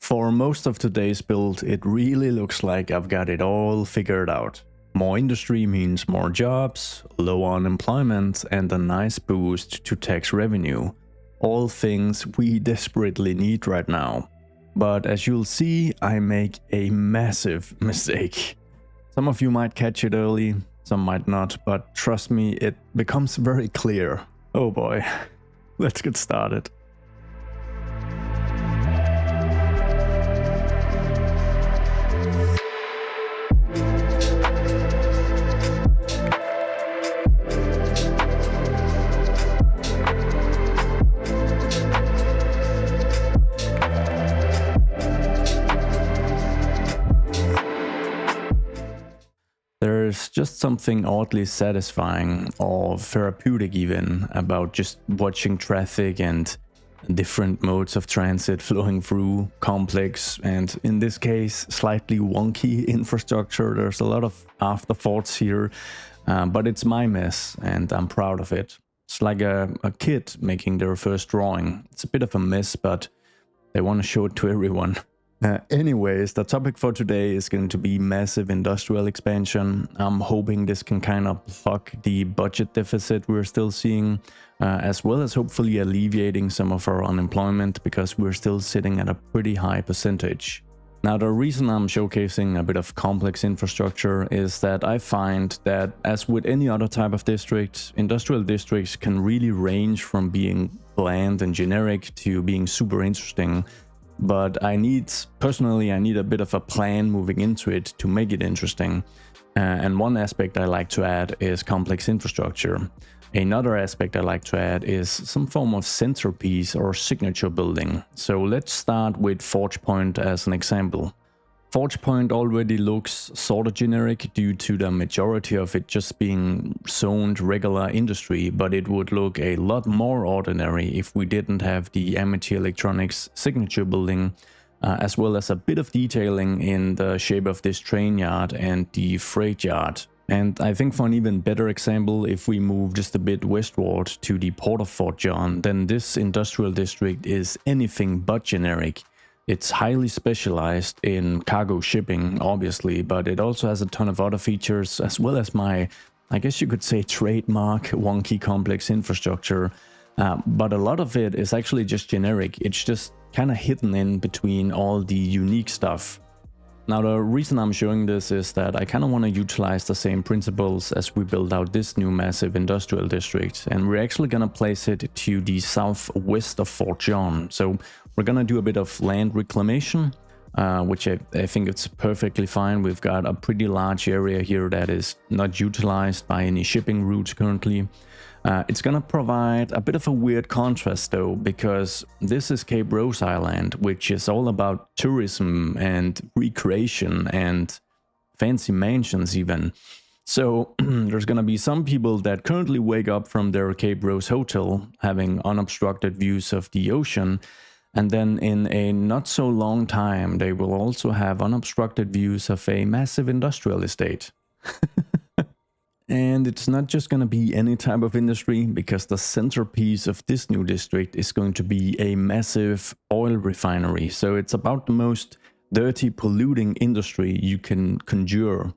For most of today's build, it really looks like I've got it all figured out. More industry means more jobs, lower unemployment, and a nice boost to tax revenue. All things we desperately need right now. But as you'll see, I make a massive mistake. Some of you might catch it early, some might not, but trust me, it becomes very clear. Oh boy, let's get started. There's just something oddly satisfying or therapeutic even about just watching traffic and different modes of transit flowing through complex and, in this case, slightly wonky infrastructure. There's a lot of afterthoughts here, but it's my mess and I'm proud of it. It's like a kid making their first drawing. It's a bit of a mess, but they want to show it to everyone. Anyways, the topic for today is going to be massive industrial expansion. I'm hoping this can kind of plug the budget deficit we're still seeing, as well as hopefully alleviating some of our unemployment, because we're still sitting at a pretty high percentage. Now, the reason I'm showcasing a bit of complex infrastructure is that I find that, as with any other type of district, industrial districts can really range from being bland and generic to being super interesting. But personally, I need a bit of a plan moving into it to make it interesting. And one aspect I like to add is complex infrastructure. Another aspect I like to add is some form of centerpiece or signature building. So let's start with Forge Point as an example. Forge Point already looks sort of generic due to the majority of it just being zoned regular industry, but it would look a lot more ordinary if we didn't have the Amity Electronics signature building, as well as a bit of detailing in the shape of this train yard and the freight yard. And I think for an even better example, if we move just a bit westward to the port of Fort John, then this industrial district is anything but generic. It's highly specialized in cargo shipping, obviously, but it also has a ton of other features, as well as my, I guess you could say, trademark wonky complex infrastructure. But a lot of it is actually just generic. It's just kind of hidden in between all the unique stuff. Now, the reason I'm showing this is that I kind of want to utilize the same principles as we build out this new massive industrial district. And we're actually going to place it to the southwest of Fort John. So we're going to do a bit of land reclamation, which I think it's perfectly fine. We've got a pretty large area here that is not utilized by any shipping routes currently. It's going to provide a bit of a weird contrast though, because this is Cape Rose Island, which is all about tourism and recreation and fancy mansions even. So there's going to be some people that currently wake up from their Cape Rose hotel having unobstructed views of the ocean, and then in a not so long time they will also have unobstructed views of a massive industrial estate. And it's not just going to be any type of industry, because the centerpiece of this new district is going to be a massive oil refinery. So it's about the most dirty, polluting industry you can conjure.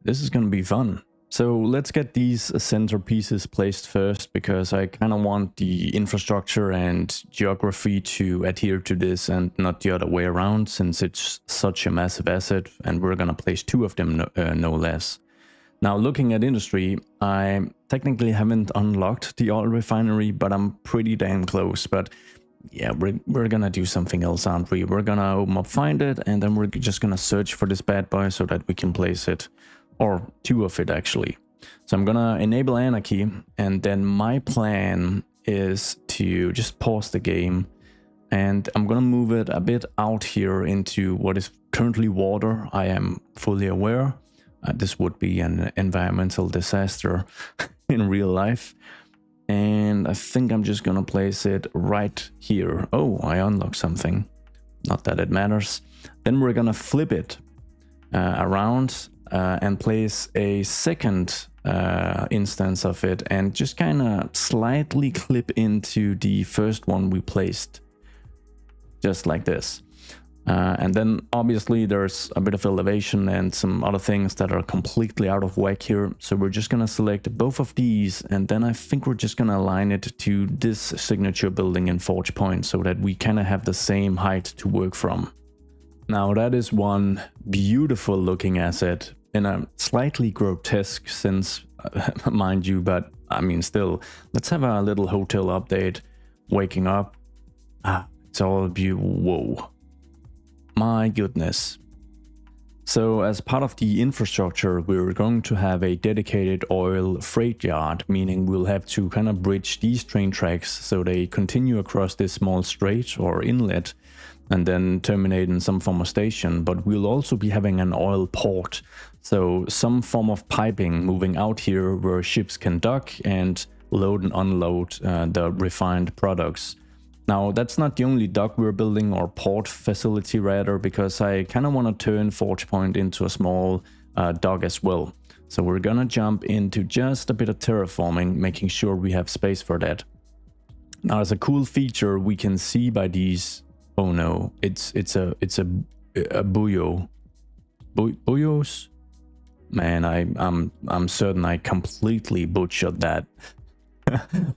This is going to be fun. So let's get these centerpieces placed first, because I kind of want the infrastructure and geography to adhere to this and not the other way around, since it's such a massive asset, and we're going to place two of them no less. Now, looking at industry, I technically haven't unlocked the oil refinery, but I'm pretty damn close. But yeah, we're gonna do something else, aren't we? We're gonna open up, find it, and then we're just gonna search for this bad boy so that we can place it. Or two of it, actually. So I'm gonna enable Anarchy, and then my plan is to just pause the game, and I'm gonna move it a bit out here into what is currently water. I am fully aware. This would be an environmental disaster in real life. And I think I'm just gonna place it right here. Oh, I unlocked something. Not that it matters. Then we're gonna flip it around and place a second instance of it, and just kind of slightly clip into the first one we placed. Just like this. And then obviously there's a bit of elevation and some other things that are completely out of whack here. So we're just gonna select both of these, and then I think we're just gonna align it to this signature building in Forge Point so that we kind of have the same height to work from. Now that is one beautiful looking asset in a slightly grotesque sense, mind you, but I mean still. Let's have a little hotel update. Waking up. It's all beautiful. Whoa. My goodness. So as part of the infrastructure, we're going to have a dedicated oil freight yard, meaning we'll have to kind of bridge these train tracks so they continue across this small strait or inlet and then terminate in some form of station. But we'll also be having an oil port, so some form of piping moving out here where ships can dock and load and unload the refined products. Now that's not the only dock we're building, or port facility rather, because I kind of want to turn Forge Point into a small dock as well. So we're gonna jump into just a bit of terraforming, making sure we have space for that. Now as a cool feature we can see by these, oh no, it's a buoy. Buyos? Man, I'm certain I completely butchered that.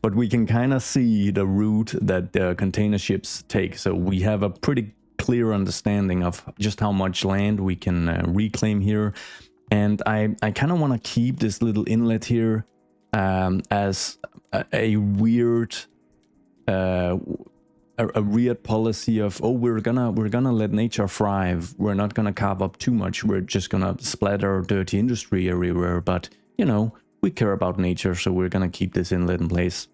But we can kind of see the route that the container ships take, so we have a pretty clear understanding of just how much land we can reclaim here. And I kind of want to keep this little inlet here as a weird weird policy of, oh, we're gonna let nature thrive, we're not gonna carve up too much, we're just gonna splatter dirty industry everywhere, but you know, we care about nature, so we're gonna keep this inlet in place.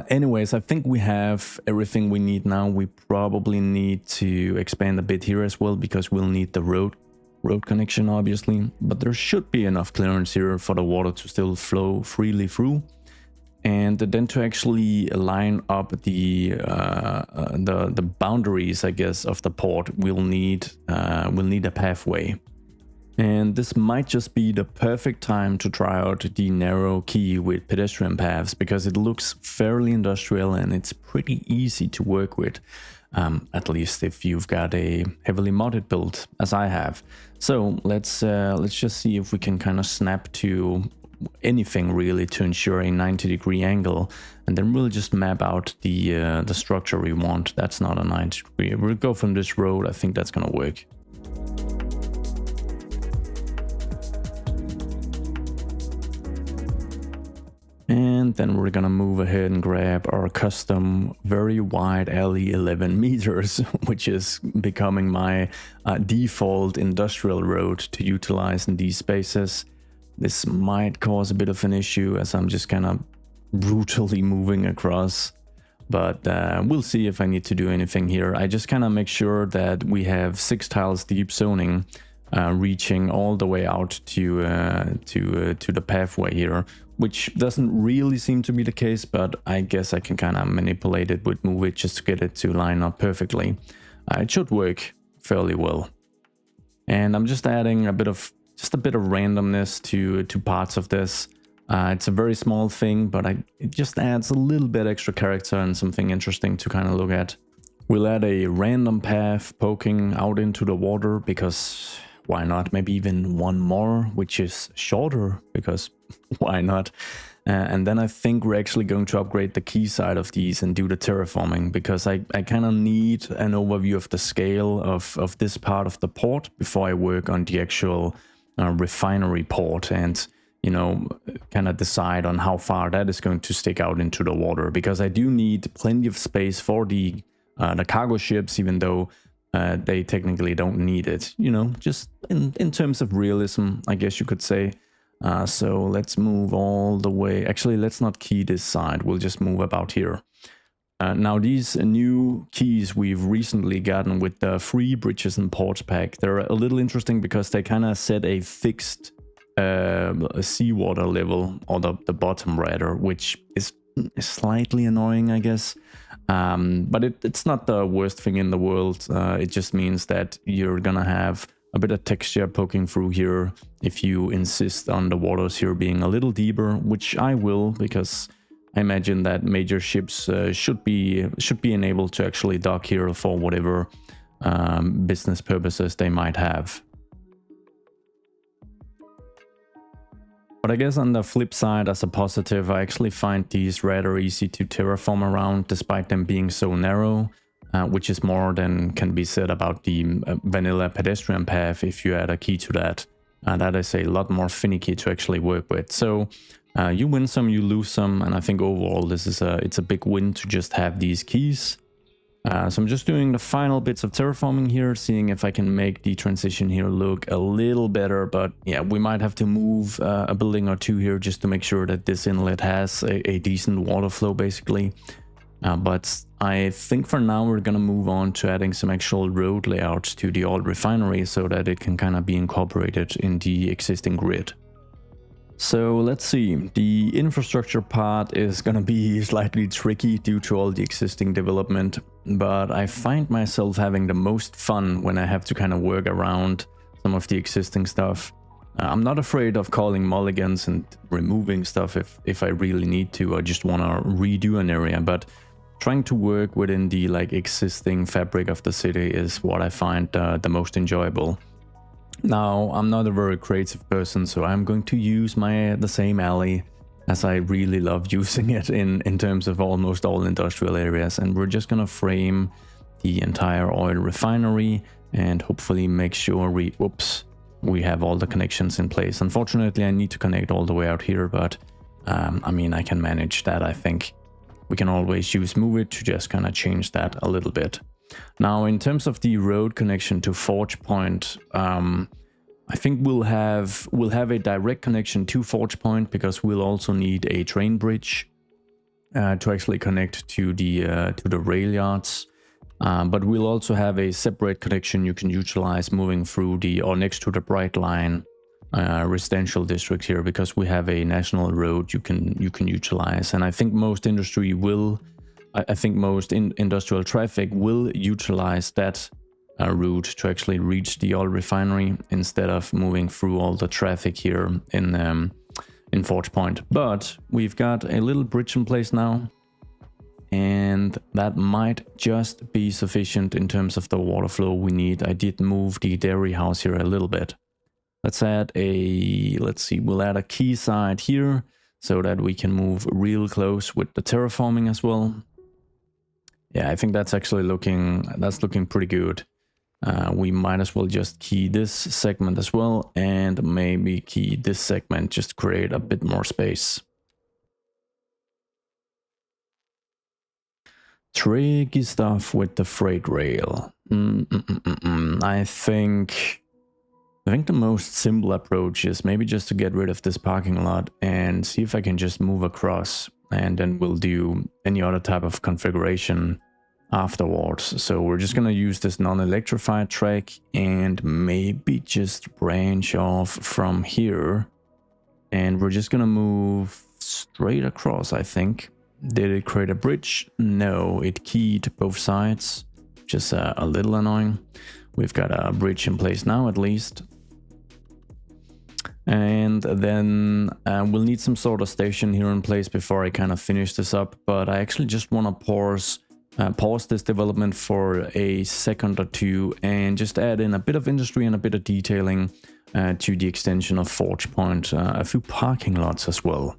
Anyways, I think we have everything we need now. We probably need to expand a bit here as well, because we'll need the road connection obviously, but there should be enough clearance here for the water to still flow freely through. And then to actually line up the boundaries, I guess, of the port, we'll need a pathway. And this might just be the perfect time to try out the narrow quay with pedestrian paths, because it looks fairly industrial and it's pretty easy to work with, at least if you've got a heavily modded build as I have. So let's just see if we can kind of snap to anything really to ensure a 90-degree angle, and then we'll just map out the structure we want. That's not a 90-degree. We'll go from this road. I think that's gonna work. And then we're gonna move ahead and grab our custom very wide alley 11 meters, which is becoming my default industrial road to utilize in these spaces. This might cause a bit of an issue as I'm just kind of brutally moving across, but we'll see if I need to do anything here. I just kind of make sure that we have 6 tiles deep zoning reaching all the way out to the pathway here, which doesn't really seem to be the case, but I guess I can kind of manipulate it with move it just to get it to line up perfectly. It should work fairly well. And I'm just adding a bit of randomness to parts of this. It's a very small thing, but it just adds a little bit extra character and something interesting to kind of look at. We'll add a random path poking out into the water, because why not? Maybe even one more, which is shorter, because why not? And then I think we're actually going to upgrade the quay side of these and do the terraforming, because I kind of need an overview of the scale of this part of the port before I work on the actual refinery port, and you know, kind of decide on how far that is going to stick out into the water, because I do need plenty of space for the cargo ships, even though they technically don't need it, you know, just in terms of realism, I guess you could say. So let's move all the way. Actually, let's not key this side, we'll just move about here. Now these new keys we've recently gotten with the free bridges and ports pack, they're a little interesting because they kind of set a fixed seawater level, or the bottom rather, which is slightly annoying, I guess. But it's not the worst thing in the world. It just means that you're gonna have a bit of texture poking through here if you insist on the waters here being a little deeper, which I will, because I imagine that major ships should be enabled to actually dock here for whatever business purposes they might have. But I guess on the flip side, as a positive, I actually find these rather easy to terraform around despite them being so narrow, which is more than can be said about the vanilla pedestrian path if you add a key to that. That is a lot more finicky to actually work with. So you win some, you lose some, and I think overall this is it's a big win to just have these keys. So I'm just doing the final bits of terraforming here, seeing if I can make the transition here look a little better. But yeah, we might have to move a building or two here just to make sure that this inlet has a decent water flow basically. But I think for now we're gonna move on to adding some actual road layouts to the old refinery so that it can kind of be incorporated in the existing grid. So let's see, the infrastructure part is gonna be slightly tricky due to all the existing development, but I find myself having the most fun when I have to kind of work around some of the existing stuff. I'm not afraid of calling mulligans and removing stuff if I really need to. I just want to redo an area, but trying to work within the existing fabric of the city is what I find the most enjoyable. Now, I'm not a very creative person, so I'm going to use the same alley as I really love using it in terms of almost all industrial areas. And we're just gonna frame the entire oil refinery and hopefully make sure we have all the connections in place. Unfortunately, I need to connect all the way out here, but I mean, I can manage that. I think we can always use Move It to just kind of change that a little bit. Now, in terms of the road connection to Forge Point, I think we'll have a direct connection to Forge Point because we'll also need a train bridge to actually connect to the rail yards. But we'll also have a separate connection you can utilize moving through or next to the Bright Line residential district here, because we have a national road you can utilize. And I think most industry will. I think most industrial traffic will utilize that route to actually reach the oil refinery instead of moving through all the traffic here in Forge Point. But we've got a little bridge in place now, and that might just be sufficient in terms of the water flow we need. I did move the dairy house here a little bit. Let's add we'll add a quayside here so that we can move real close with the terraforming as well. Yeah, I think that's actually looking pretty good. We might as well just key this segment as well, and maybe key this segment just to create a bit more space. Tricky stuff with the freight rail. I think the most simple approach is maybe just to get rid of this parking lot and see if I can just move across, and then we'll do any other type of configuration afterwards. So we're just gonna use this non-electrified track and maybe just branch off from here, and we're just gonna move straight across. I think. Did it create a bridge? No, it keyed both sides, just a little annoying. We've got a bridge in place now at least. And then we'll need some sort of station here in place before I kind of finish this up. But I actually just want to pause this development for a second or two and just add in a bit of industry and a bit of detailing to the extension of Forge Point, a few parking lots as well.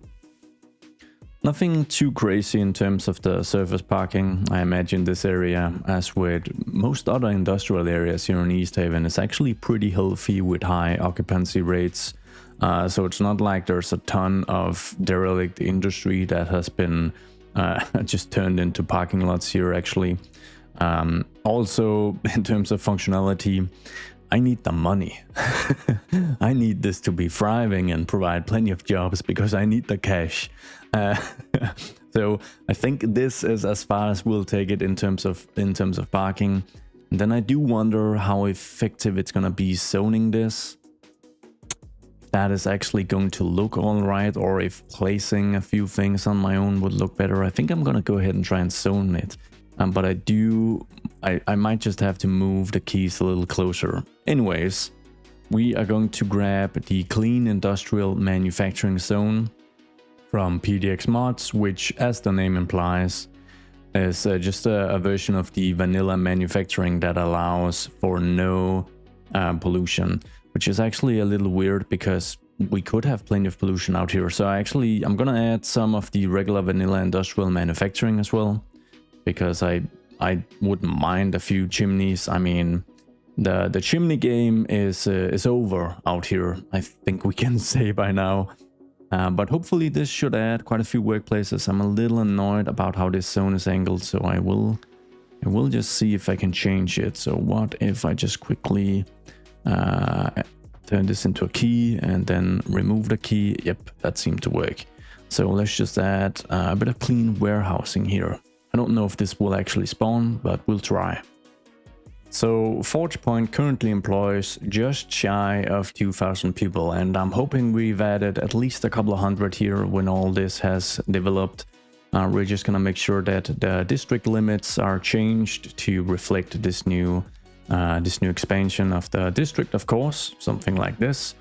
Nothing too crazy in terms of the surface parking. I imagine this area, as with most other industrial areas here in East Haven, is actually pretty healthy with high occupancy rates. So it's not like there's a ton of derelict industry that has been just turned into parking lots here actually. Also, in terms of functionality, I need the money. I need this to be thriving and provide plenty of jobs because I need the cash. So I think this is as far as we'll take it in terms of parking. And then I do wonder how effective it's gonna be zoning this. That is actually going to look all right, or if placing a few things on my own would look better. I think I'm gonna go ahead and try and zone it. But I might just have to move the keys a little closer. Anyways, we are going to grab the Clean Industrial Manufacturing Zone from PDX Mods, which, as the name implies, is just a version of the vanilla manufacturing that allows for no pollution, which is actually a little weird because we could have plenty of pollution out here. So I'm gonna add some of the regular vanilla industrial manufacturing as well, because I wouldn't mind a few chimneys. I mean, the chimney game is over out here, I think we can say by now. But hopefully this should add quite a few workplaces. I'm a little annoyed about how this zone is angled, so I will just see if I can change it. So what if I just quickly turn this into a key and then remove the key? Yep, that seemed to work. So let's just add a bit of clean warehousing here. I don't know if this will actually spawn, but we'll try. So Forge Point currently employs just shy of 2,000 people, and I'm hoping we've added at least a couple of hundred here when all this has developed. We're just gonna make sure that the district limits are changed to reflect this new expansion of the district, of course, something like this.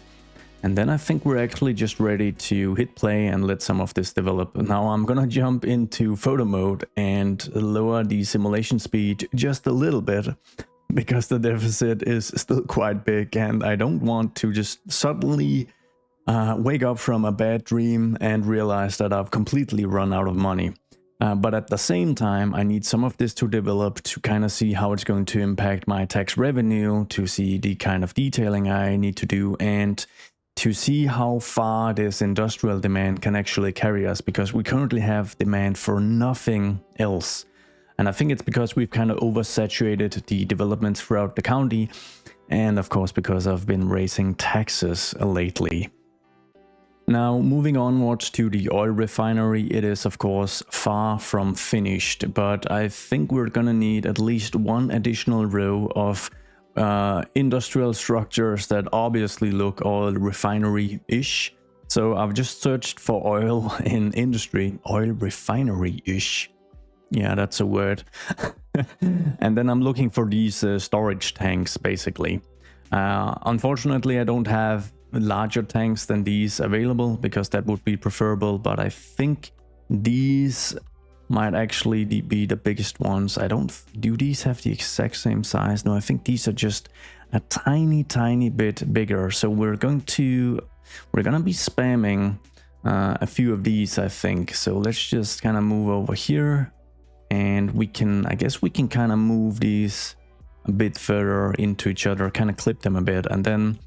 And then I think we're actually just ready to hit play and let some of this develop. Now I'm gonna jump into photo mode and lower the simulation speed just a little bit, because the deficit is still quite big and I don't want to just suddenly wake up from a bad dream and realize that I've completely run out of money. But at the same time, I need some of this to develop to kind of see how it's going to impact my tax revenue, to see the kind of detailing I need to do, and to see how far this industrial demand can actually carry us, because we currently have demand for nothing else. And I think it's because we've kind of oversaturated the developments throughout the county, and of course because I've been raising taxes lately. Now, moving onwards to the oil refinery, it is of course far from finished, but I think we're gonna need at least one additional row of industrial structures that obviously look oil refinery-ish. So I've just searched for oil in industry, oil refinery-ish. Yeah, that's a word. And then I'm looking for these storage tanks, basically. Unfortunately, I don't have larger tanks than these available, because that would be preferable, but I think these might actually be the biggest ones. Do these have the exact same size? No, I think these are just a tiny bit bigger. So we're gonna be spamming a few of these, I think. So let's just kind of move over here, and I guess we can kind of move these a bit further into each other, kind of clip them a bit, and then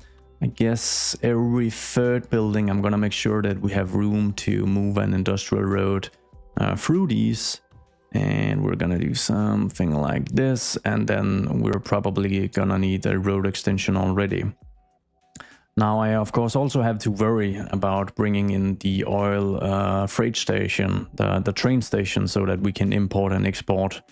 I guess every third building I'm gonna make sure that we have room to move an industrial road through these, and we're gonna do something like this, and then we're probably gonna need a road extension already. Now I of course also have to worry about bringing in the oil freight station, the train station, so that we can import and export.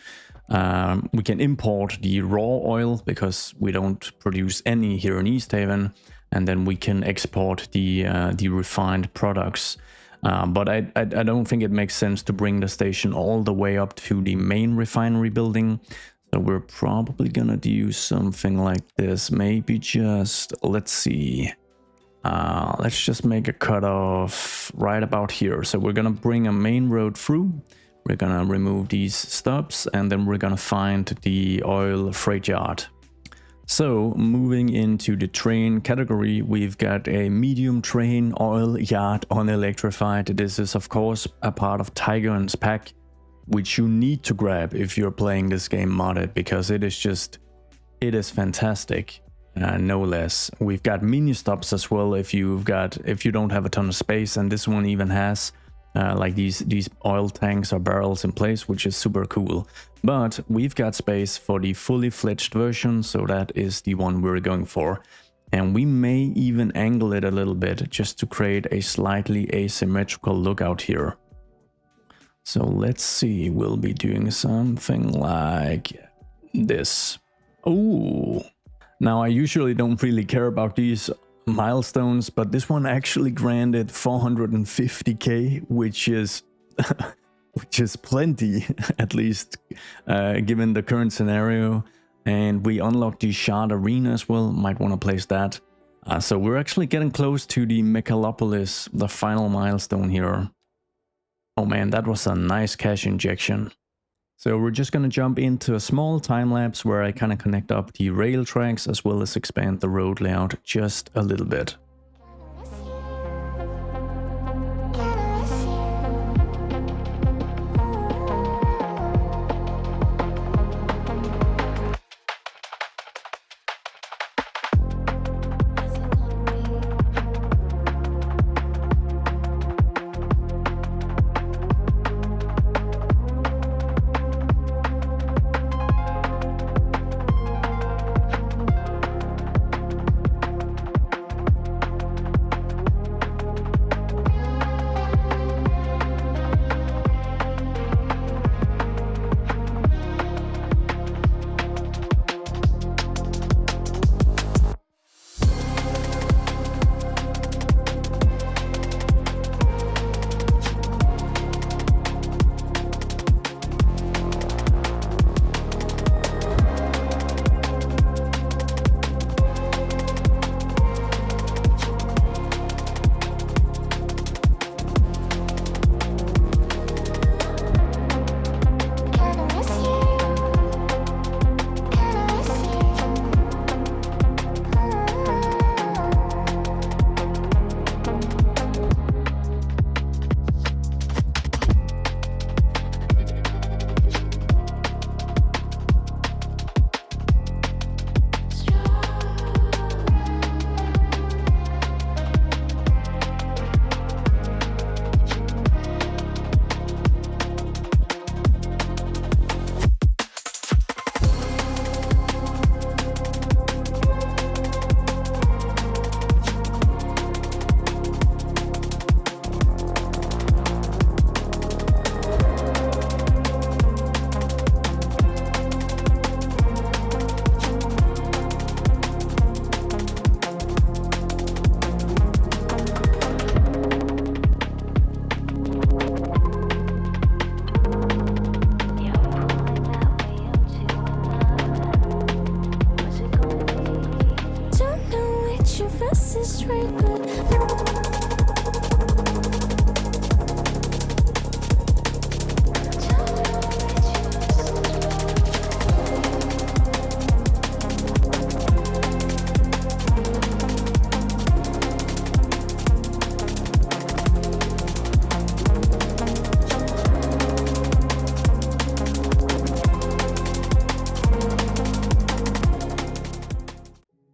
We can import the raw oil because we don't produce any here in East Haven, and then we can export the refined products. But I don't think it makes sense to bring the station all the way up to the main refinery building. So we're probably gonna do something like this. Maybe just, let's see. Let's just make a cutoff right about here. So we're gonna bring a main road through. We're gonna remove these stubs, and then we're gonna find the oil freight yard. So moving into the train category, we've got a medium train oil yard unelectrified. This is of course a part of Tiger's pack, which you need to grab if you're playing this game modded, because it is fantastic, no less. We've got mini stops as well if you don't have a ton of space, and this one even has like these oil tanks or barrels in place, which is super cool. But we've got space for the fully fledged version, so that is the one we're going for. And we may even angle it a little bit just to create a slightly asymmetrical look out here. So let's see, we'll be doing something like this. Oh, now I usually don't really care about these milestones, but this one actually granted 450k, which is plenty, at least given the current scenario. And we unlocked the shard arena as well, might want to place that. So we're actually getting close to the Megalopolis, the final milestone here. Oh man, that was a nice cash injection. So we're just going to jump into a small time-lapse where I kind of connect up the rail tracks as well as expand the road layout just a little bit.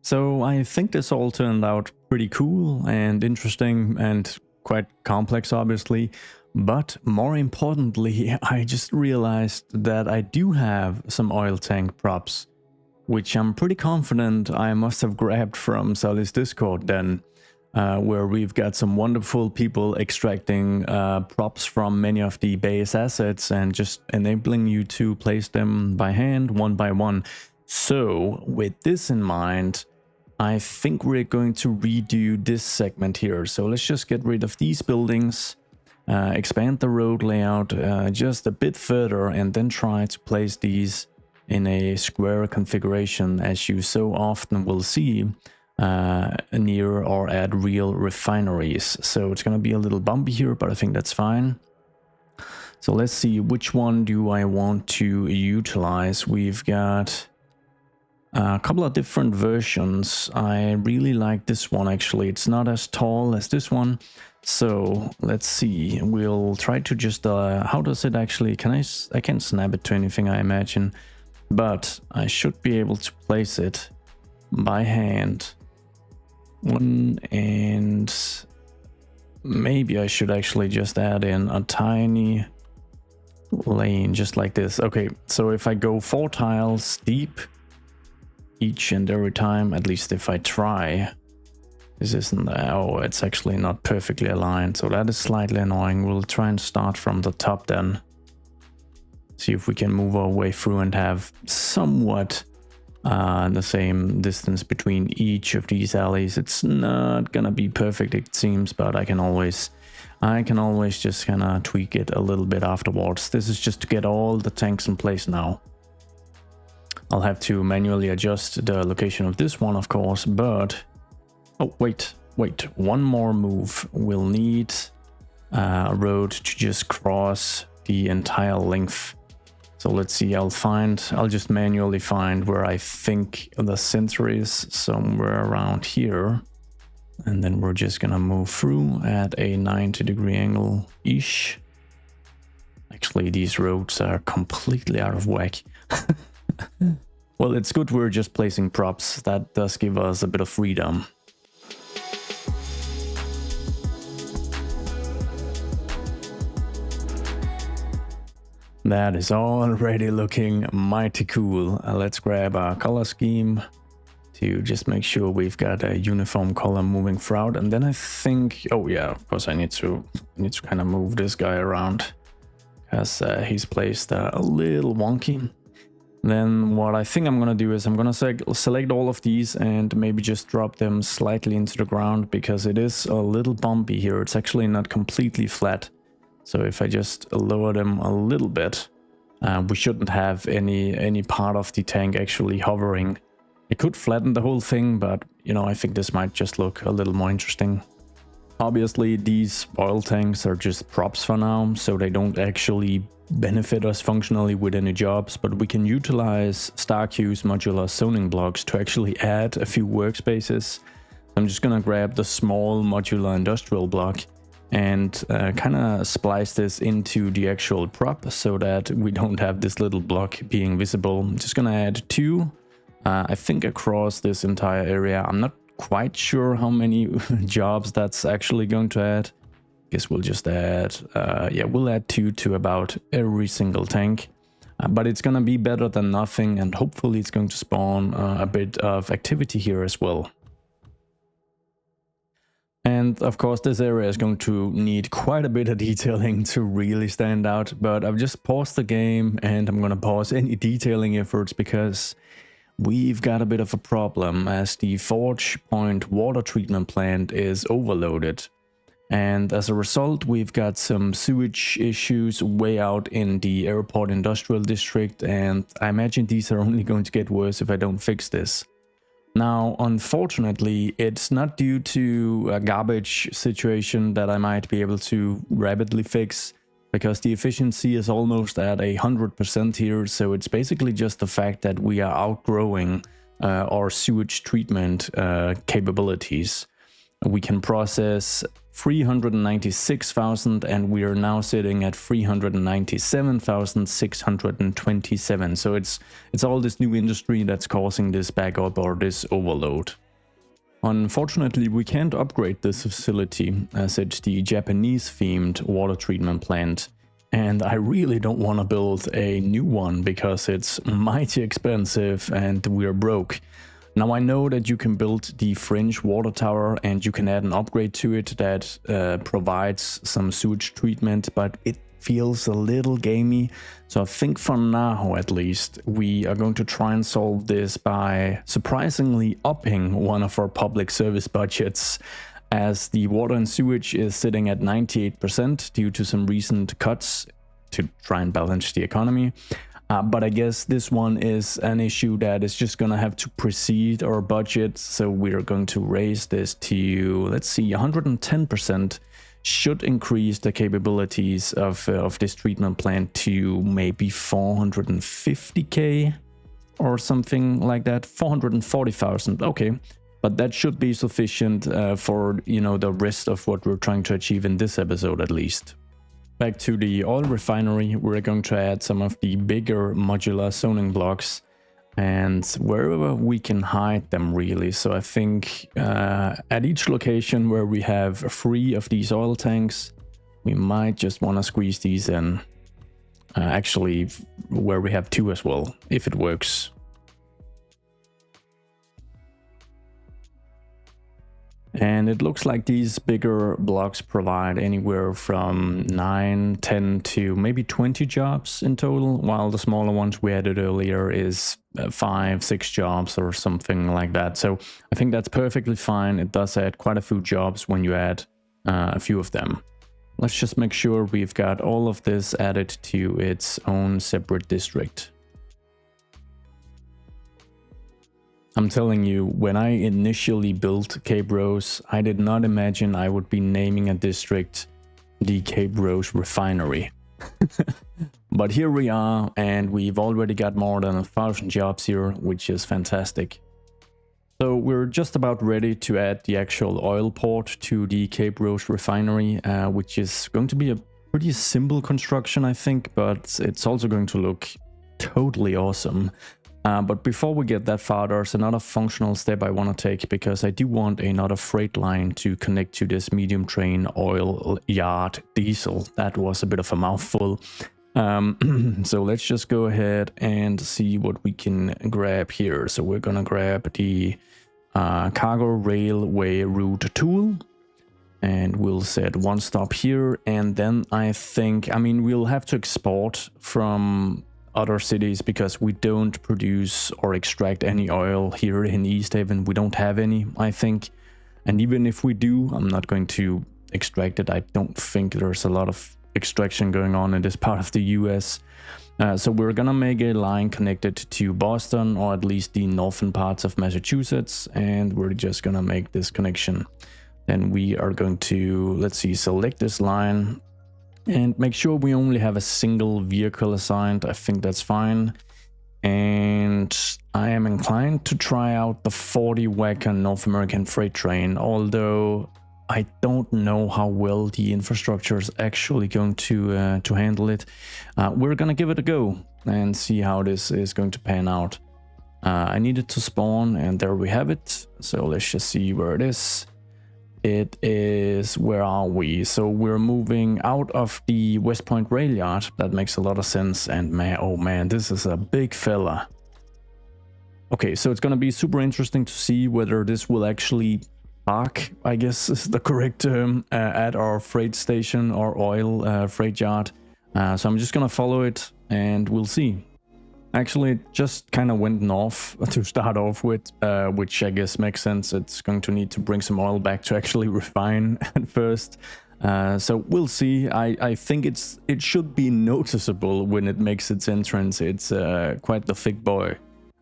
So I think this all turned out pretty cool and interesting and quite complex, obviously. But more importantly, I just realized that I do have some oil tank props, which I'm pretty confident I must have grabbed from Sully's Discord then, where we've got some wonderful people extracting props from many of the base assets and just enabling you to place them by hand, one by one. So with this in mind, I think we're going to redo this segment here. So let's just get rid of these buildings, expand the road layout just a bit further, and then try to place these in a square configuration, as you so often will see near or at real refineries. So it's going to be a little bumpy here, but I think that's fine. So let's see, which one do I want to utilize? We've got a couple of different versions. I really like this one actually. It's not as tall as this one. So let's see. We'll try to just how does it actually, I can't snap it to anything, I imagine, but I should be able to place it by hand. And maybe I should actually just add in a tiny lane just like this. Okay, so if I go 4 tiles deep each and every time, at least if I try, this isn't, oh, it's actually not perfectly aligned, so that is slightly annoying. We'll try and start from the top then, see if we can move our way through and have somewhat the same distance between each of these alleys. It's not gonna be perfect, it seems, but I can always just kind of tweak it a little bit afterwards. This is just to get all the tanks in place now. I'll have to manually adjust the location of this one, of course, but oh, wait, one more move. We'll need a road to just cross the entire length So let's see, I'll just manually find where I think the center is, somewhere around here. And then we're just gonna move through at a 90-degree angle-ish. Actually, these roads are completely out of whack. Well, it's good we're just placing props. That does give us a bit of freedom. That is already looking mighty cool. Let's grab our color scheme to just make sure we've got a uniform color moving throughout. And then I think, oh yeah, of course I need to kind of move this guy around because he's placed a little wonky. Then what I think I'm gonna do is I'm gonna select all of these and maybe just drop them slightly into the ground because it is a little bumpy here. It's actually not completely flat. So if I just lower them a little bit, we shouldn't have any part of the tank actually hovering. It could flatten the whole thing, but you know, I think this might just look a little more interesting. Obviously, these oil tanks are just props for now, so they don't actually benefit us functionally with any jobs, but we can utilize StarQ's modular zoning blocks to actually add a few workspaces. I'm just gonna grab the small modular industrial block and kind of splice this into the actual prop so that we don't have this little block being visible. I'm just gonna add 2, I think across this entire area. I'm not quite sure how many jobs that's actually going to add. Guess we'll just add, yeah, we'll add 2 to about every single tank. But it's gonna be better than nothing, and hopefully it's going to spawn a bit of activity here as well. And of course this area is going to need quite a bit of detailing to really stand out, but I've just paused the game and I'm gonna pause any detailing efforts because we've got a bit of a problem as the Forge Point water treatment plant is overloaded. And as a result, we've got some sewage issues way out in the airport industrial district, and I imagine these are only going to get worse if I don't fix this. Now, unfortunately, it's not due to a garbage situation that I might be able to rapidly fix, because the efficiency is almost at 100% here, so it's basically just the fact that we are outgrowing our sewage treatment capabilities. We can process 396,000 and we are now sitting at 397,627. So it's all this new industry that's causing this backup or this overload. Unfortunately, we can't upgrade this facility as it's the Japanese themed water treatment plant. And I really don't want to build a new one because it's mighty expensive and we're broke. Now I know that you can build the fringe water tower and you can add an upgrade to it that provides some sewage treatment, but it feels a little gamey. So I think for now at least we are going to try and solve this by surprisingly upping one of our public service budgets, as the water and sewage is sitting at 98% due to some recent cuts to try and balance the economy. But I guess this one is an issue that is just going to have to precede our budget. So we're going to raise this to, let's see, 110% should increase the capabilities of this treatment plant to maybe 450k or something like that. 440,000. Okay. But that should be sufficient for, you know, the rest of what we're trying to achieve in this episode at least. Back to the oil refinery, we're going to add some of the bigger modular zoning blocks and wherever we can hide them really. So I think at each location where we have 3 of these oil tanks, we might just want to squeeze these in. Actually, where we have 2 as well, if it works. And it looks like these bigger blocks provide anywhere from 9, 10 to maybe 20 jobs in total, while the smaller ones we added earlier is 5, 6 jobs or something like that. So I think that's perfectly fine. It does add quite a few jobs when you add a few of them. Let's just make sure we've got all of this added to its own separate district. I'm telling you, when I initially built Cape Rose, I did not imagine I would be naming a district the Cape Rose Refinery. But here we are, and we've already got more than 1,000 jobs here, which is fantastic. So we're just about ready to add the actual oil port to the Cape Rose refinery, which is going to be a pretty simple construction, I think, but it's also going to look totally awesome. But before we get that far, there's another functional step I want to take, because I do want another freight line to connect to this medium train oil yard diesel. That was a bit of a mouthful. So let's just go ahead and see what we can grab here. So we're gonna grab the cargo railway route tool, and we'll set one stop here. And then I think, I mean, we'll have to export from other cities, because we don't produce or extract any oil here in East Haven. We don't have any, I think. And even if we do, I'm not going to extract it. I don't think there's a lot of extraction going on in this part of the US. So we're gonna make a line connected to Boston, or at least the northern parts of Massachusetts, and we're just gonna make this connection. Then we are going to, let's see, select this line and make sure we only have a single vehicle assigned. I think that's fine. And I am inclined to try out the 40-wagon North American freight train, although I don't know how well the infrastructure is actually going to handle it. We're gonna give it a go and see how this is going to pan out. I needed to spawn, and there we have it. So let's just see where it is. It is, where are we? So we're moving out of the West Point rail yard. That makes a lot of sense. And man, oh man, this is a big fella. Okay, so it's gonna be super interesting to see whether this will actually park, I guess is the correct term, at our freight station or oil freight yard. So I'm just gonna follow it and we'll see. Actually, it just kind of went north to start off with, which I guess makes sense. It's going to need to bring some oil back to actually refine at first. So we'll see. I think it should be noticeable when it makes its entrance. It's quite the thick boy.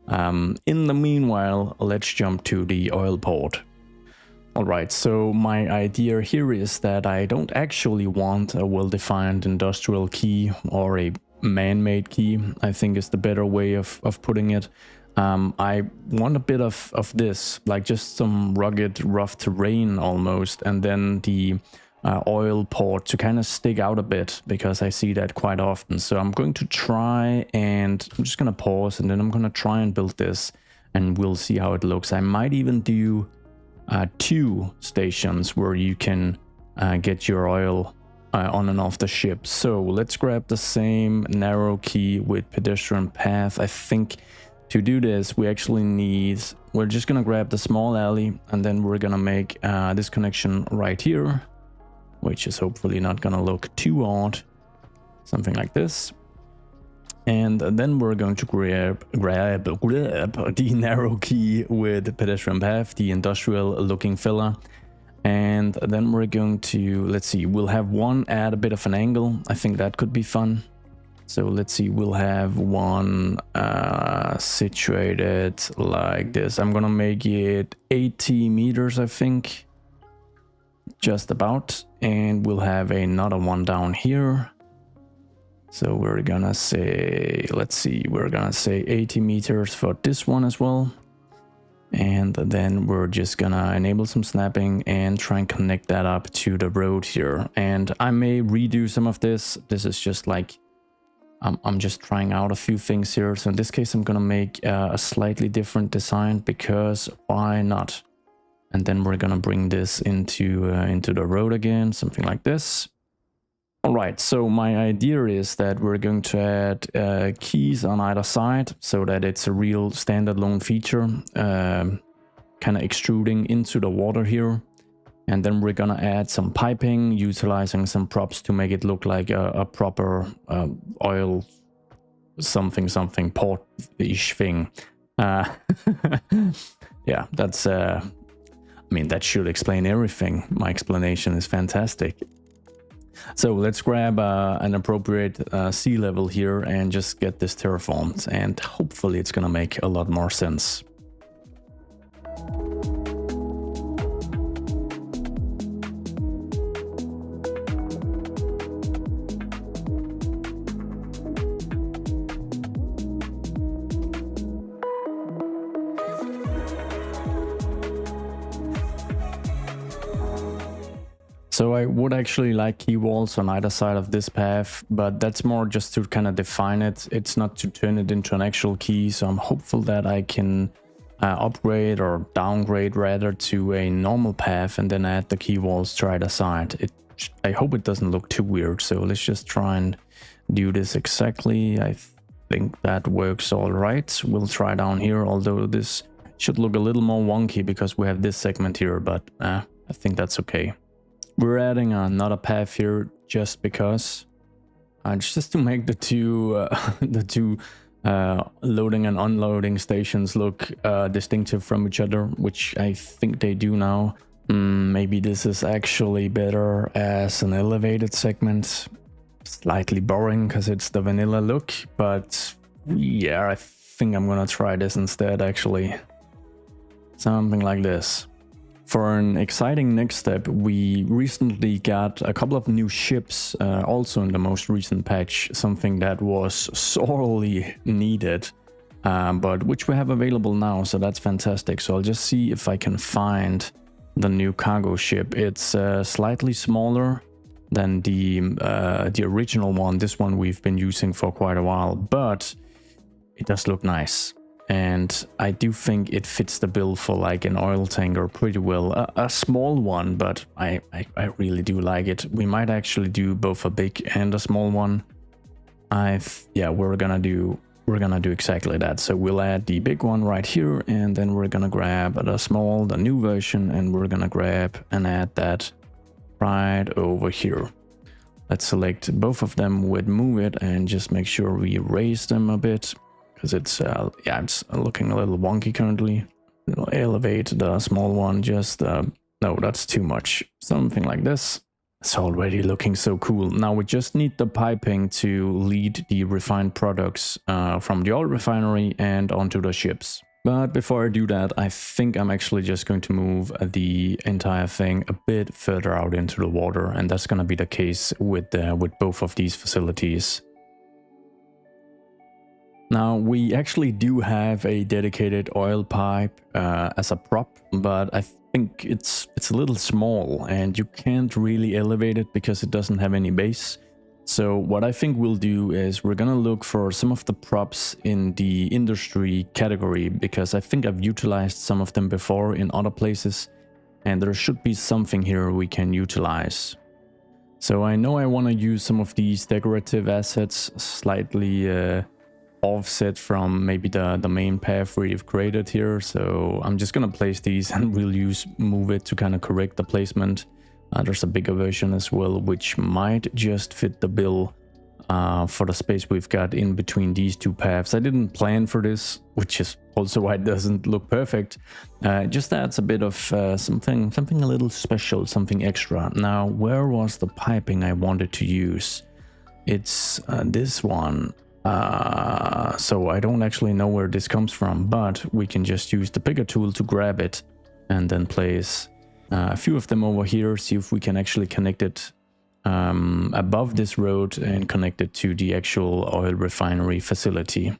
In the meanwhile, let's jump to the oil port. Alright, so my idea here is that I don't actually want a well-defined industrial key or a man-made key, I think is the better way of putting it. I want a bit of this, like just some rugged, rough terrain almost, and then the oil port to kind of stick out a bit, because I see that quite often. So I'm going to try, and I'm just going to pause, and then I'm going to try and build this, and we'll see how it looks. I might even do 2 stations where you can get your oil on and off the ship. So let's grab the same narrow key with pedestrian path. I think to do this we actually need, we're just gonna grab the small alley, and then we're gonna make this connection right here, which is hopefully not gonna look too odd, something like this. And then we're going to grab the narrow key with pedestrian path, the industrial looking filler. And then we're going to, let's see, we'll have one at a bit of an angle. I think that could be fun. So let's see, we'll have one situated like this. I'm gonna make it 80 meters, I think. Just about. And we'll have another one down here. So we're gonna say, let's see, we're gonna say 80 meters for this one as well. And then we're just gonna enable some snapping and try and connect that up to the road here. And I may redo some of this. This is just like, I'm just trying out a few things here. So in this case, I'm gonna make a slightly different design, because why not? And then we're gonna bring this into the road again, something like this. Alright, so my idea is that we're going to add keys on either side, so that it's a real standalone feature, kind of extruding into the water here. And then we're gonna add some piping, utilizing some props to make it look like a proper oil something port-ish thing. Yeah, that's, I mean, that should explain everything. My explanation is fantastic. So let's grab an appropriate sea level here and just get this terraformed, and hopefully it's gonna make a lot more sense. So I would actually like key walls on either side of this path, but that's more just to kind of define it. It's not to turn it into an actual key, so I'm hopeful that I can upgrade or downgrade rather to a normal path and then add the key walls to either side. I hope it doesn't look too weird, so let's just try and do this exactly. I think that works all right. We'll try down here, although this should look a little more wonky because we have this segment here, but I think that's okay. We're adding another path here just because, just to make the two loading and unloading stations look distinctive from each other, which I think they do now. Maybe this is actually better as an elevated segment. Slightly boring because it's the vanilla look, but yeah, I think I'm gonna try this instead actually. Something like this. For an exciting next step, we recently got a couple of new ships, also in the most recent patch, something that was sorely needed, but which we have available now, so that's fantastic. So I'll just see if I can find the new cargo ship. It's slightly smaller than the original one, this one we've been using for quite a while, but it does look nice. And I do think it fits the bill for like an oil tanker pretty well. A small one, but I really do like it. We might actually do both a big and a small one. Yeah, we're gonna do exactly that. So we'll add the big one right here, and then we're gonna grab the new version, and we're gonna grab and add that right over here. Let's select both of them with move it and just make sure we raise them a bit. Because it's, yeah, it's looking a little wonky currently. It'll elevate the small one just, no, that's too much. Something like this. It's already looking so cool. Now we just need the piping to lead the refined products from the oil refinery and onto the ships. But before I do that, I think I'm actually just going to move the entire thing a bit further out into the water. And that's going to be the case with both of these facilities. Now, we actually do have a dedicated oil pipe as a prop, but I think it's a little small and you can't really elevate it because it doesn't have any base. So what I think we'll do is we're gonna look for some of the props in the industry category, because I think I've utilized some of them before in other places, and there should be something here we can utilize. So I know I want to use some of these decorative assets slightly offset from maybe the main path we've created here, so I'm just gonna place these and we'll use move it to kind of correct the placement. There's a bigger version as well, which might just fit the bill for the space we've got in between these two paths. I didn't plan for this, which is also why it doesn't look perfect. It just adds a bit of something a little special, something extra. Now, where was the piping I wanted to use? It's this one. So I don't actually know where this comes from, but we can just use the picker tool to grab it and then place a few of them over here, see if we can actually connect it above this road and connect it to the actual oil refinery facility.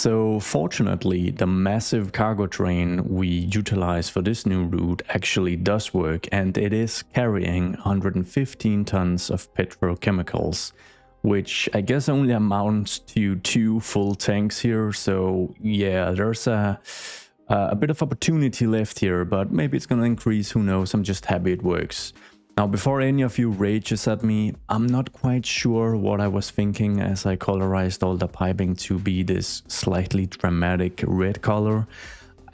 So fortunately, the massive cargo train we utilize for this new route actually does work, and it is carrying 115 tons of petrochemicals, which I guess only amounts to 2 full tanks here. So yeah, there's a bit of opportunity left here, but maybe it's gonna increase, who knows. I'm just happy it works. Now, before any of you rages at me, I'm not quite sure what I was thinking as I colorized all the piping to be this slightly dramatic red color,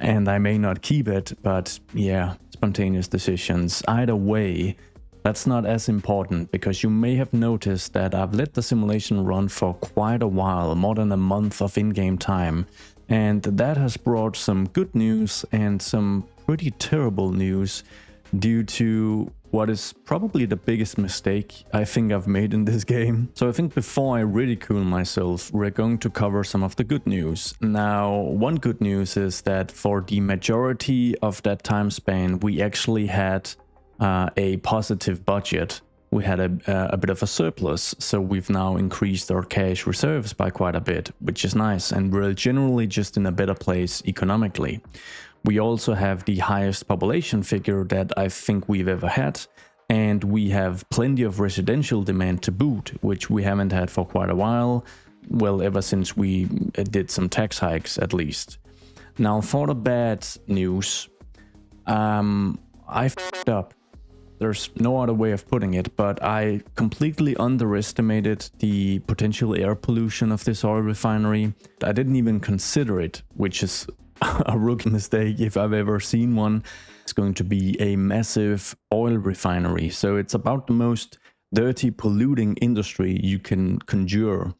and I may not keep it, but yeah, spontaneous decisions. Either way, that's not as important, because you may have noticed that I've let the simulation run for quite a while, more than a month of in-game time, and that has brought some good news and some pretty terrible news due to what is probably the biggest mistake I think I've made in this game. So I think before I ridicule myself, we're going to cover some of the good news. Now, one good news is that for the majority of that time span, we actually had a positive budget. We had a bit of a surplus, so we've now increased our cash reserves by quite a bit, which is nice, and we're generally just in a better place economically. We also have the highest population figure that I think we've ever had, and we have plenty of residential demand to boot, which we haven't had for quite a while, well, ever since we did some tax hikes at least. Now, for the bad news, I f***ed up. There's no other way of putting it, but I completely underestimated the potential air pollution of this oil refinery. I didn't even consider it, which is a rookie mistake if I've ever seen one. It's going to be a massive oil refinery, so it's about the most dirty, polluting industry you can conjure.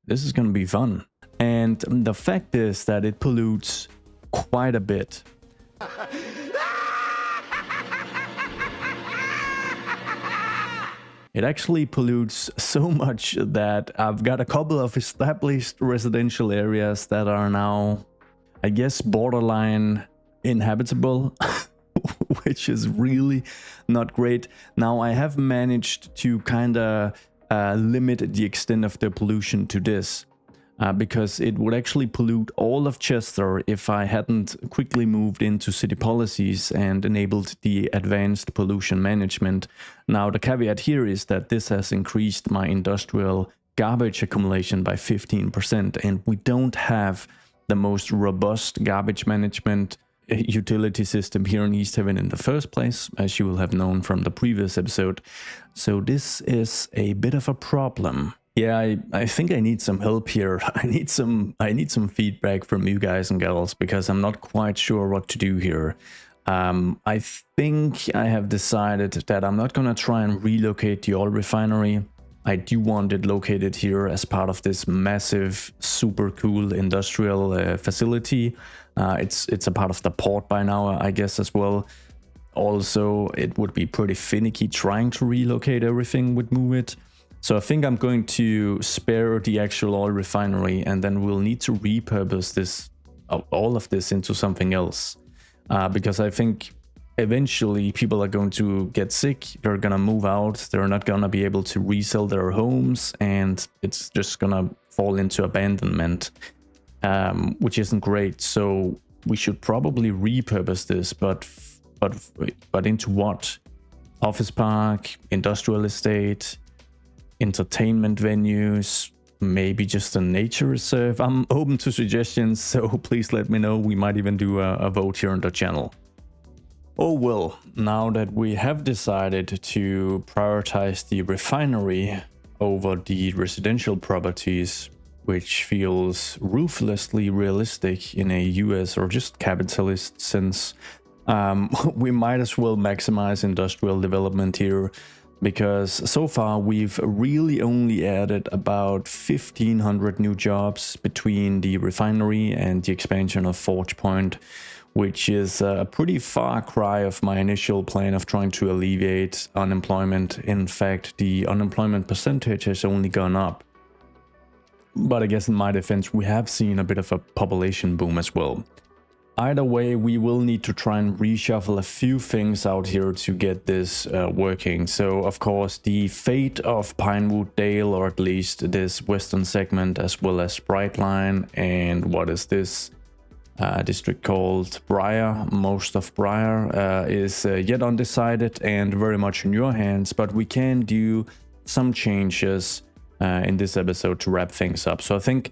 This is going to be fun. And the fact is that it pollutes quite a bit. It actually pollutes so much that I've got a couple of established residential areas that are now, I guess, borderline inhabitable, which is really not great. Now, I have managed to kind of limit the extent of the pollution to this, because it would actually pollute all of Chester if I hadn't quickly moved into city policies and enabled the advanced pollution management. Now, the caveat here is that this has increased my industrial garbage accumulation by 15%, and we don't have the most robust garbage management utility system here in East Haven in the first place, as you will have known from the previous episode. So this is a bit of a problem. Yeah, I think I need some help here. I need some feedback from you guys and girls, because I'm not quite sure what to do here. I think I have decided that I'm not gonna try and relocate the oil refinery. I do want it located here as part of this massive, super cool industrial facility. It's a part of the port by now, I guess, as well. Also, it would be pretty finicky trying to relocate everything with Move It. So I think I'm going to spare the actual oil refinery, and then we'll need to repurpose this, all of this, into something else. Because I think eventually people are going to get sick, they're gonna move out, they're not gonna be able to resell their homes, and it's just gonna fall into abandonment, which isn't great. So we should probably repurpose this, but into what? Office park, industrial estate, entertainment venues, maybe just a nature reserve. I'm open to suggestions, so please let me know. We might even do a vote here on the channel. Oh well, now that we have decided to prioritize the refinery over the residential properties, which feels ruthlessly realistic in a US or just capitalist sense, we might as well maximize industrial development here, because so far we've really only added about 1,500 new jobs between the refinery and the expansion of Forge Point, which is a pretty far cry of my initial plan of trying to alleviate unemployment. In fact, the unemployment percentage has only gone up. But I guess in my defense, we have seen a bit of a population boom as well. Either way, we will need to try and reshuffle a few things out here to get this working. So, of course, the fate of Pinewood Dale, or at least this western segment, as well as Brightline, and what is this district called Briar, most of Briar, is yet undecided and very much in your hands, but we can do some changes in this episode to wrap things up. So I think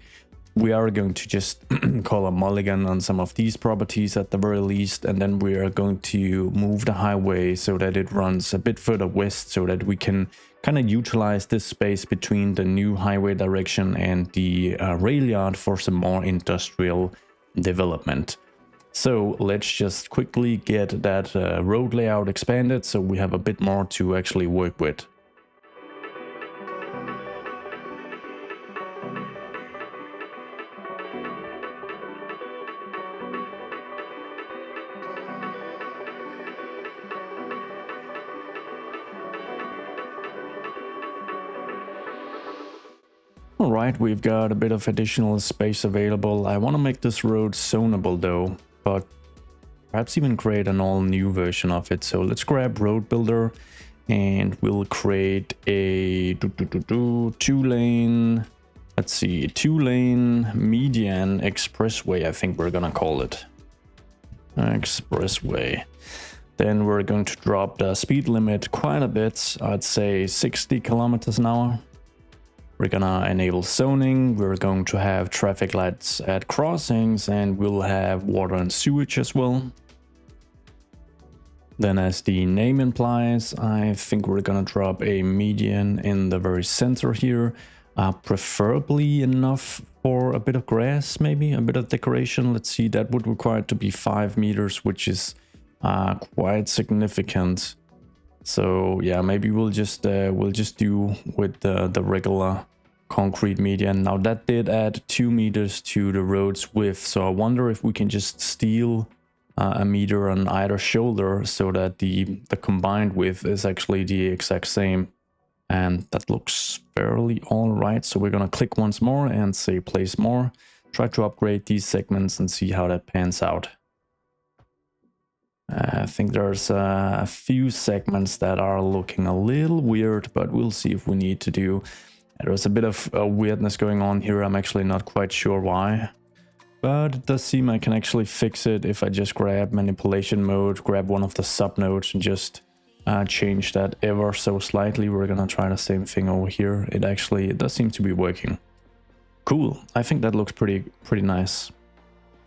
we are going to just call a mulligan on some of these properties at the very least, and then we are going to move the highway so that it runs a bit further west, so that we can kind of utilize this space between the new highway direction and the rail yard for some more industrial development. So let's just quickly get that road layout expanded so we have a bit more to actually work with. Alright, we've got a bit of additional space available. I want to make this road zonable though, but perhaps even create an all new version of it. So let's grab Road Builder and we'll create a two-lane, let's see, two-lane median expressway, I think we're gonna call it. Expressway. Then we're going to drop the speed limit quite a bit, I'd say 60 kilometers an hour. We're gonna enable zoning, we're going to have traffic lights at crossings, and we'll have water and sewage as well. Then, as the name implies, I think we're gonna drop a median in the very center here, preferably enough for a bit of grass, maybe a bit of decoration. Let's see, that would require it to be 5 meters, which is quite significant. So yeah, maybe we'll just do with the regular concrete median. Now that did add 2 meters to the road's width, so I wonder if we can just steal a meter on either shoulder so that the combined width is actually the exact same, and that looks fairly all right. So we're gonna click once more and say place more, try to upgrade these segments and see how that pans out. I think there's a few segments that are looking a little weird, but we'll see if we need to do. There's a bit of weirdness going on here. I'm actually not quite sure why, but it does seem I can actually fix it if I just grab manipulation mode, grab one of the sub nodes and just change that ever so slightly. We're gonna try the same thing over here. It does seem to be working. Cool. I think that looks pretty nice.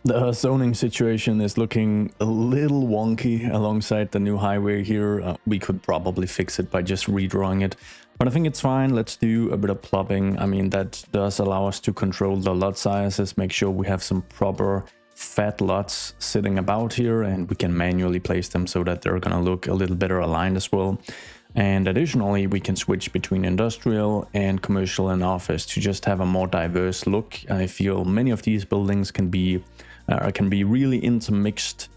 The zoning situation is looking a little wonky alongside the new highway here. We could probably fix it by just redrawing it, but I think it's fine. Let's do a bit of plopping. I mean, that does allow us to control the lot sizes, make sure we have some proper fat lots sitting about here, and we can manually place them so that they're gonna look a little better aligned as well. And additionally, we can switch between industrial and commercial and office to just have a more diverse look. I feel many of these buildings can be really intermixed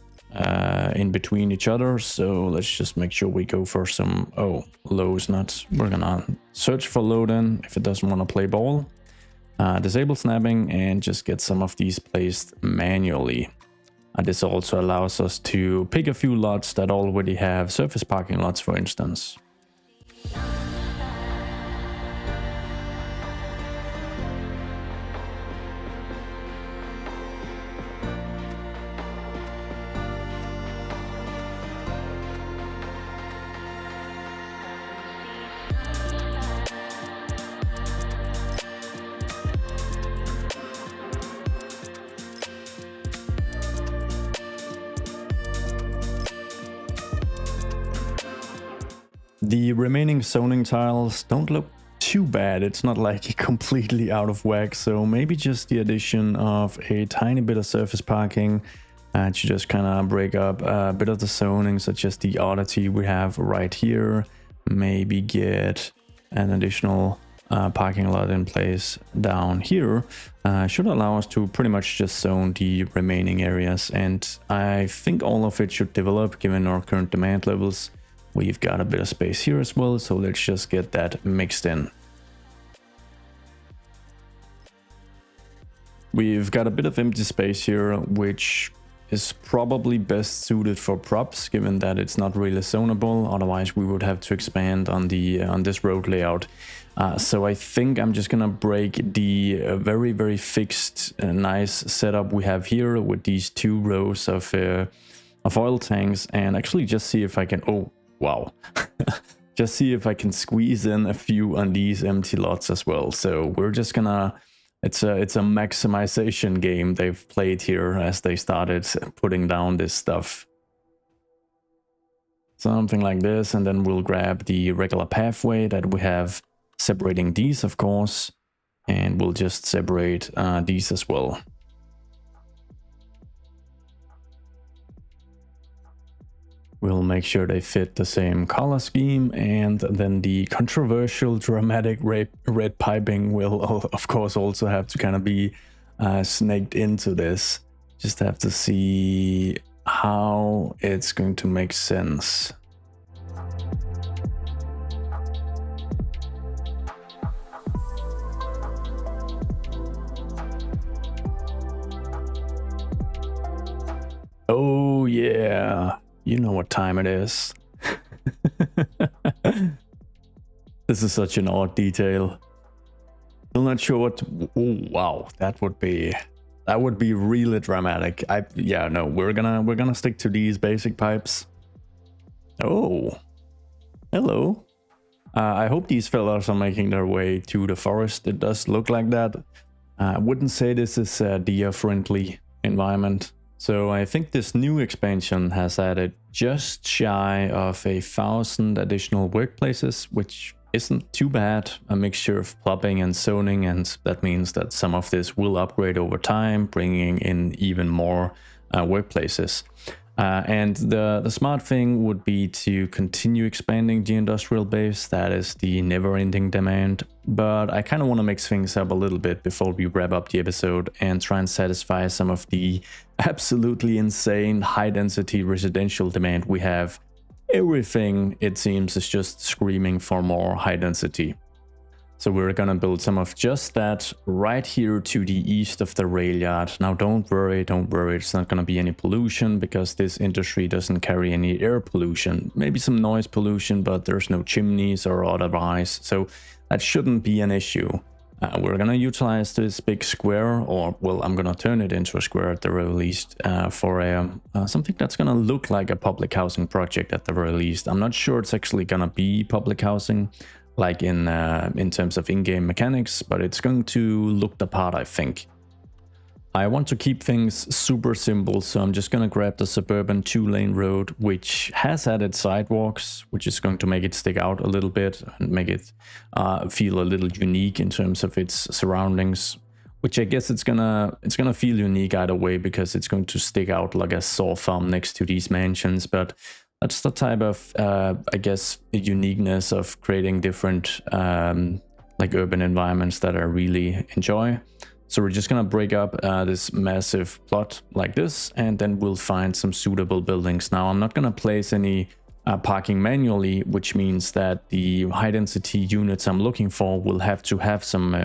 in between each other. So let's just make sure we go for some, low is not, we're gonna search for low then if it doesn't want to play ball. Disable snapping and just get some of these placed manually. This also allows us to pick a few lots that already have surface parking lots, for instance. The remaining zoning tiles don't look too bad. It's not like completely out of whack, so maybe just the addition of a tiny bit of surface parking to just kind of break up a bit of the zoning, such as the oddity we have right here. Maybe get an additional parking lot in place down here should allow us to pretty much just zone the remaining areas, and I think all of it should develop given our current demand levels. We've got a bit of space here as well, so let's just get that mixed in. We've got a bit of empty space here, which is probably best suited for props, given that it's not really zonable. Otherwise, we would have to expand on the on this road layout. So I think I'm just gonna break the very fixed, nice setup we have here with these 2 rows of oil tanks, and actually just see if I can. Oh wow! Just see if I can squeeze in a few on these empty lots as well. So we're just gonna. It's a maximization game they've played here as they started putting down this stuff. Something like this, and then we'll grab the regular pathway that we have separating these, of course, and we'll just separate these as well. We'll make sure they fit the same color scheme, and then the controversial dramatic red piping will of course also have to kind of be snaked into this. Just have to see how it's going to make sense. Oh yeah. You know what time it is. This is such an odd detail. Still not sure what. Oh wow, that would be really dramatic. Yeah, no, we're gonna stick to these basic pipes. Oh, hello. I hope these fellas are making their way to the forest. It does look like that. I wouldn't say this is a deer-friendly environment. So I think this new expansion has added just shy of 1,000 additional workplaces, which isn't too bad. A mixture of plopping and zoning, and that means that some of this will upgrade over time, bringing in even more workplaces. And the smart thing would be to continue expanding the industrial base. That is the never-ending demand. But I kind of want to mix things up a little bit before we wrap up the episode and try and satisfy some of the absolutely insane high-density residential demand we have. Everything, it seems, is just screaming for more high density. So we're gonna build some of just that right here to the east of the rail yard. Now don't worry, it's not gonna be any pollution because this industry doesn't carry any air pollution. Maybe some noise pollution, but there's no chimneys or otherwise, so that shouldn't be an issue. We're gonna utilize this big square, or well, I'm gonna turn it into a square at the very least, for something that's gonna look like a public housing project at the very least. I'm not sure it's actually gonna be public housing, like in terms of in-game mechanics, but it's going to look the part, I think. I want to keep things super simple, so I'm just gonna grab the suburban 2-lane road, which has added sidewalks, which is going to make it stick out a little bit and make it feel a little unique in terms of its surroundings. Which I guess it's gonna feel unique either way, because it's going to stick out like a saw farm next to these mansions. But that's the type of, I guess, the uniqueness of creating different like urban environments that I really enjoy. So we're just gonna break up this massive plot like this, and then we'll find some suitable buildings. Now I'm not gonna place any parking manually, which means that the high density units I'm looking for will have to have some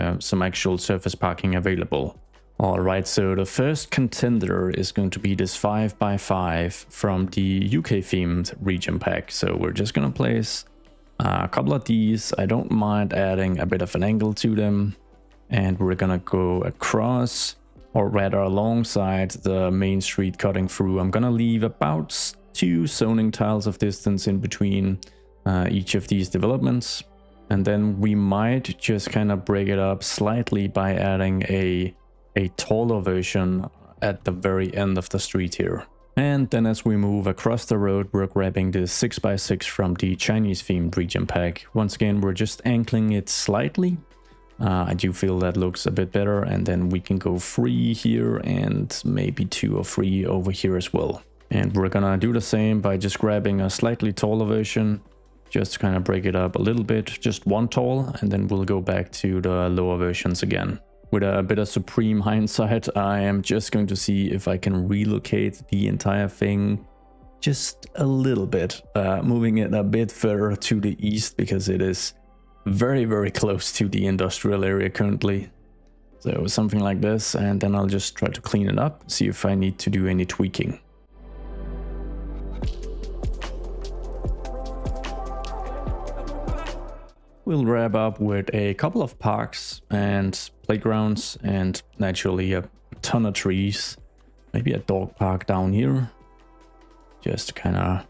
actual surface parking available. Alright, so the first contender is going to be this 5x5 from the UK themed region pack. So we're just gonna place a couple of these. I don't mind adding a bit of an angle to them. And we're gonna go across, or rather alongside the main street cutting through. I'm gonna leave about 2 zoning tiles of distance in between each of these developments. And then we might just kind of break it up slightly by adding a taller version at the very end of the street here. And then as we move across the road, we're grabbing this 6x6 from the Chinese themed region pack. Once again, we're just angling it slightly. I do feel that looks a bit better, and then we can go 3 here and maybe 2 or 3 over here as well. And we're gonna do the same by just grabbing a slightly taller version, just to kind of break it up a little bit, just 1 tall, and then we'll go back to the lower versions again. With a bit of supreme hindsight, I am just going to see if I can relocate the entire thing just a little bit, moving it a bit further to the east, because it is very close to the industrial area currently. So something like this, and then I'll just try to clean it up, see if I need to do any tweaking. We'll wrap up with a couple of parks and playgrounds and naturally a ton of trees. Maybe a dog park down here. Just to kind of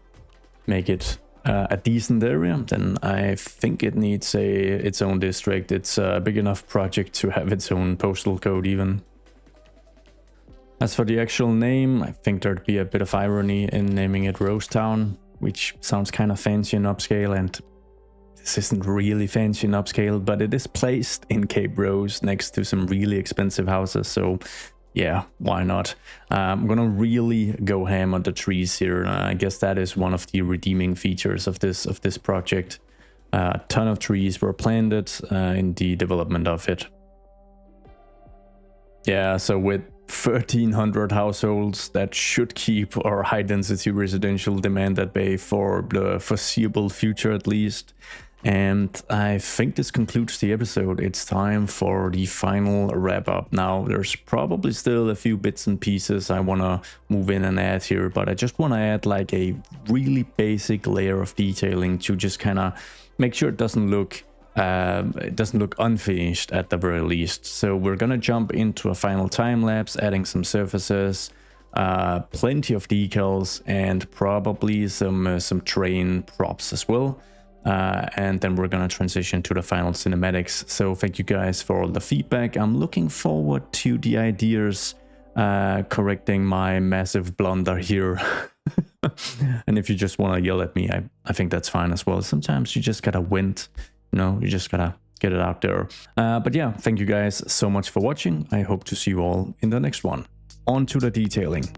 make it a decent area. Then I think it needs its own district. It's a big enough project to have its own postal code even. As for the actual name, I think there'd be a bit of irony in naming it Rosetown, which sounds kind of fancy and upscale, and this isn't really fancy and upscale, but it is placed in Cape Rose next to some really expensive houses, so yeah, why not? I'm gonna really go ham on the trees here. I guess that is one of the redeeming features of this project. A ton of trees were planted in the development of it. Yeah, so with 1,300 households, that should keep our high-density residential demand at bay for the foreseeable future at least. And I think this concludes the episode. It's time for the final wrap-up. Now, there's probably still a few bits and pieces I want to move in and add here, but I just want to add like a really basic layer of detailing to just kind of make sure it doesn't look unfinished at the very least. So we're gonna jump into a final time lapse, adding some surfaces, plenty of decals, and probably some train props as well. And then we're gonna transition to the final cinematics. So thank you guys for all the feedback. I'm looking forward to the ideas correcting my massive blunder here. And if you just want to yell at me, I think that's fine as well. Sometimes you just gotta vent, you know, you just gotta get it out there. But yeah, thank you guys so much for watching. I hope to see you all in the next one. On to the detailing.